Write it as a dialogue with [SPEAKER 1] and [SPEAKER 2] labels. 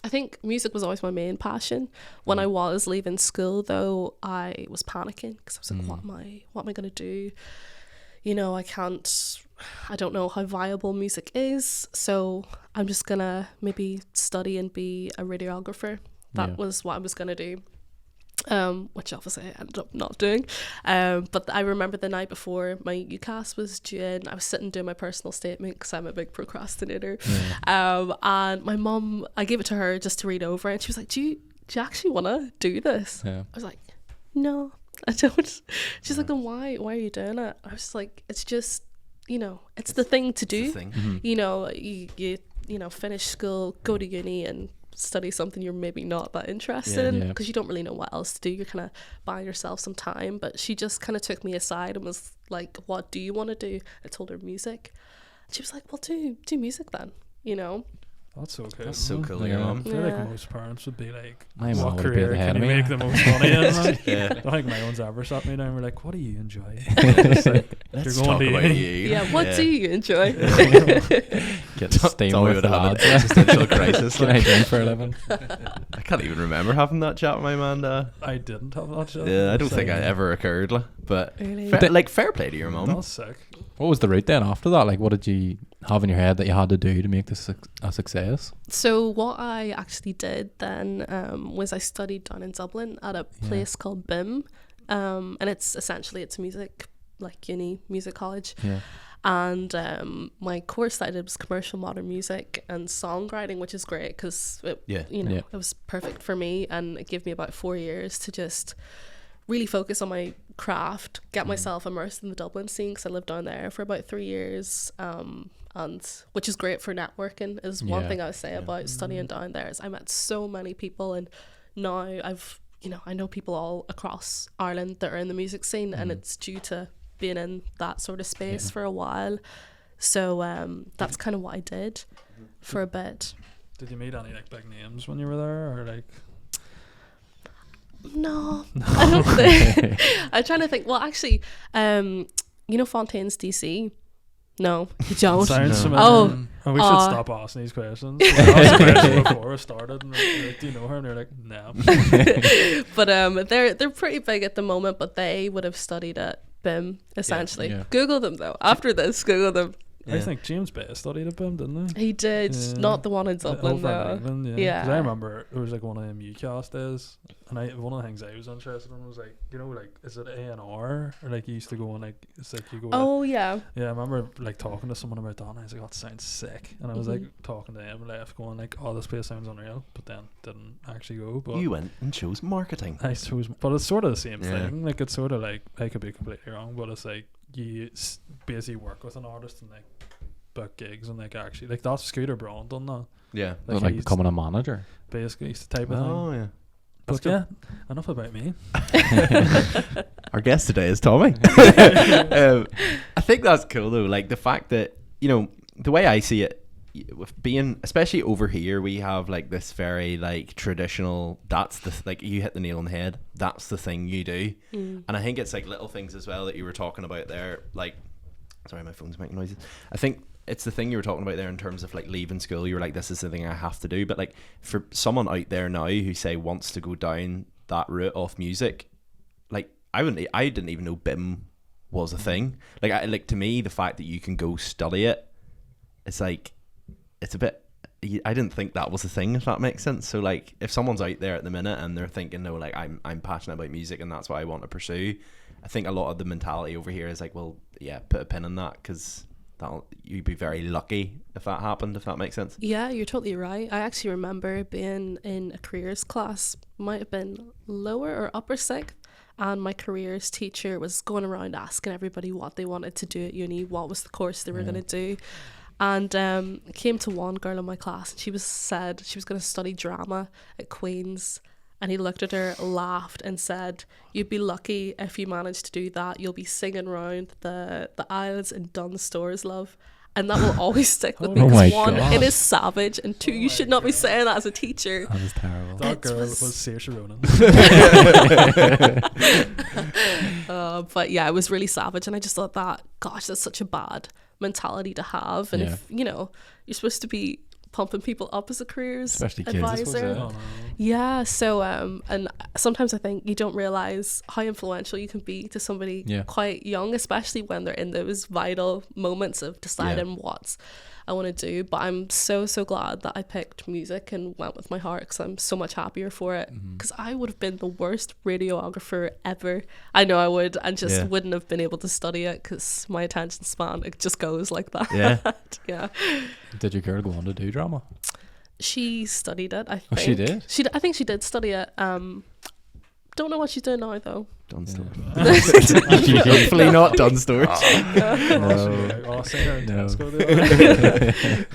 [SPEAKER 1] I think music was always my main passion. When I was leaving school, though, I was panicking because I was like, what am I going to do? You know, I don't know how viable music is, so I'm just going to maybe study and be a radiographer. That was what I was going to do. Which obviously I ended up not doing. But I remember the night before my UCAS was due in, I was sitting doing my personal statement because I'm a big procrastinator. And my mum, I gave it to her just to read over, and she was like, do you actually want to do this? I was like, no, I don't. She's like, then why are you doing it? I was like, it's just, you know, it's the thing to do. You know, you know, finish school, go to uni and study something you're maybe not that interested in, because you don't really know what else to do. You're kind of buying yourself some time. But she just kind of took me aside and was like, what do you want to do? I told her music. And she was like, well, do music then, you know.
[SPEAKER 2] That's so cool.
[SPEAKER 3] That's so cool, your mum.
[SPEAKER 2] I feel like most parents would be like,
[SPEAKER 4] My mum
[SPEAKER 2] what
[SPEAKER 4] would be
[SPEAKER 2] career
[SPEAKER 4] ahead
[SPEAKER 2] can
[SPEAKER 4] of
[SPEAKER 2] you
[SPEAKER 4] me.
[SPEAKER 2] make the most money in? Like,
[SPEAKER 3] Yeah.
[SPEAKER 2] I don't think my one's ever sat me down and were like, what do you enjoy? It's like,
[SPEAKER 3] Let's
[SPEAKER 2] you're
[SPEAKER 3] talk
[SPEAKER 2] going to
[SPEAKER 3] about
[SPEAKER 2] uni.
[SPEAKER 3] you.
[SPEAKER 1] Yeah, what do you enjoy?
[SPEAKER 4] Get steam
[SPEAKER 3] Tell me
[SPEAKER 4] with
[SPEAKER 3] about
[SPEAKER 4] the
[SPEAKER 3] having
[SPEAKER 4] lads.
[SPEAKER 3] an existential crisis.
[SPEAKER 4] Can I drink for a living?
[SPEAKER 3] I can't even remember having that chat with my man.
[SPEAKER 2] I didn't have that shit.
[SPEAKER 3] Yeah, I don't
[SPEAKER 2] It's
[SPEAKER 3] think
[SPEAKER 2] like,
[SPEAKER 3] it ever occurred. But
[SPEAKER 1] Really?
[SPEAKER 3] fair play to your mum.
[SPEAKER 2] That's sick.
[SPEAKER 4] What was the route then after that? Like, what did you have in your head that you had to do to make this a success?
[SPEAKER 1] So what I actually did then was I studied down in Dublin at a place called BIM, and it's a music, like uni music college. And my course that I did was commercial modern music and songwriting, which is great because it was perfect for me, and it gave me about 4 years to just really focus on my craft, get myself immersed in the Dublin scene because I lived down there for about 3 years, and which is great for networking. Is one thing I would say about studying down there is I met so many people, and now I know people all across Ireland that are in the music scene, and it's due to being in that sort of space for a while. So that's kind of what I did for a bit.
[SPEAKER 2] Did you meet any like big names when you were there, or like?
[SPEAKER 1] No, I don't think. I'm trying to think. Well, actually, you know Fontaine's DC? No, you don't.
[SPEAKER 2] Sounds familiar.
[SPEAKER 1] Oh,
[SPEAKER 2] we should stop asking these questions. I asked a question before we started, and we're like, do you know her? And they're like, no.
[SPEAKER 1] But they're pretty big at the moment. But they would have studied at BIM essentially. Google them though. After this, Google them.
[SPEAKER 2] I think James Bay studied at BIM, didn't he?
[SPEAKER 1] He did, not the one in Dublin though.
[SPEAKER 2] Yeah. Because I remember it was like one of them UCAS days, and one of the things I was interested in was like, you know, like, is it A&R, or like you used to go and like, it's like you go.
[SPEAKER 1] Oh yeah.
[SPEAKER 2] Yeah, I remember like talking to someone about that, and I was like, oh, that sounds sick. And I was like talking to him and left going like, oh, this place sounds unreal, but then didn't actually go. But
[SPEAKER 3] You went and chose marketing.
[SPEAKER 2] I suppose, but it's sort of the same thing. Like, it's sort of like, I could be completely wrong, but it's like you basically work with an artist and like book gigs, and like actually like that's Scooter Braun done that.
[SPEAKER 3] Yeah.
[SPEAKER 4] Like becoming a manager.
[SPEAKER 2] Basically, it's the type of thing.
[SPEAKER 3] Oh yeah.
[SPEAKER 2] But yeah, enough about me.
[SPEAKER 3] Our guest today is Tommy. I think that's cool though. Like the fact that, you know, the way I see it, with being, especially over here, we have like this very like traditional, that's the like, you hit the nail on the head, that's the thing you do. And I think it's like little things as well that you were talking about there, like, sorry, my phone's making noises. I think it's the thing you were talking about there in terms of like leaving school. You were like, this is the thing I have to do. But like for someone out there now who say wants to go down that route of music, like I didn't even know BIM was a thing. Like to me, the fact that you can go study it, it's like, it's a bit, I didn't think that was a thing, if that makes sense. So like if someone's out there at the minute and they're thinking, no, like I'm passionate about music and that's what I want to pursue, I think a lot of the mentality over here is like, well, yeah, put a pin in that, because you'd be very lucky if that happened, if that makes sense.
[SPEAKER 1] Yeah, you're totally right. I actually remember being in a careers class, might have been lower or upper sixth, and my careers teacher was going around asking everybody what they wanted to do at uni, what was the course they were going to do. And it came to one girl in my class, and she said she was going to study drama at Queen's. And he looked at her, laughed, and said, "You'd be lucky if you managed to do that. You'll be singing around the aisles in Dunnes Stores, love." And that will always stick with me,
[SPEAKER 4] Oh my
[SPEAKER 1] because one,
[SPEAKER 4] God.
[SPEAKER 1] it is savage, and two, you should not be saying that as a teacher.
[SPEAKER 4] That is terrible.
[SPEAKER 2] That girl was Saoirse Ronan.
[SPEAKER 1] But yeah, it was really savage, and I just thought that, gosh, that's such a bad mentality to have. And if, you know, you're supposed to be pumping people up as a careers
[SPEAKER 4] Especially kids, I suppose,
[SPEAKER 1] advisor.
[SPEAKER 4] yeah.
[SPEAKER 2] Oh, no.
[SPEAKER 1] Yeah, so and sometimes I think you don't realize how influential you can be to somebody
[SPEAKER 4] Yeah.
[SPEAKER 1] quite young, especially when they're in those vital moments of deciding what I want to do. But I'm so glad that I picked music and went with my heart, because I'm so much happier for it. Because I would have been the worst radiographer ever. I know I would, and just
[SPEAKER 3] Yeah.
[SPEAKER 1] wouldn't have been able to study it because my attention span, it just goes like that.
[SPEAKER 3] Yeah.
[SPEAKER 1] Yeah.
[SPEAKER 4] Did your girl go on to do drama?
[SPEAKER 1] She studied it, I think.
[SPEAKER 4] Oh, she did?
[SPEAKER 1] I think she did study it. Don't know what she's doing now though.
[SPEAKER 3] Done store.
[SPEAKER 4] Yeah.
[SPEAKER 3] Hopefully not done store.
[SPEAKER 2] Oh, I'll see her in
[SPEAKER 4] No.
[SPEAKER 2] Tesco.